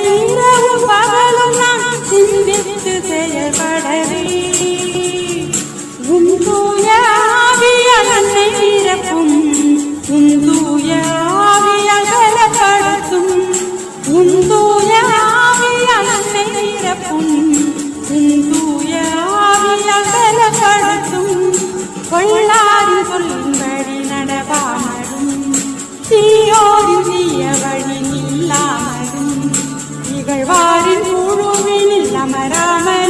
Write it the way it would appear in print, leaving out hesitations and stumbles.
இரவும் பகலும் நான் சிந்தித்து செயல்படவே உன் தூய ஆவியால் என்னை நிரப்பும் உன் தூய ஆவியால் பலப்படுத்தும் உன் தூய ஆவியால் என்னை நிரப்பும் உன் தூய ஆவியால் பலப்படுத்தும் கொள்ளாரின் சொல்லின்படி நடவாமலும் தீயோரின் தீய வழி நில்லாமலும் இகழ்வாரின் குழுவினில் அமராமல்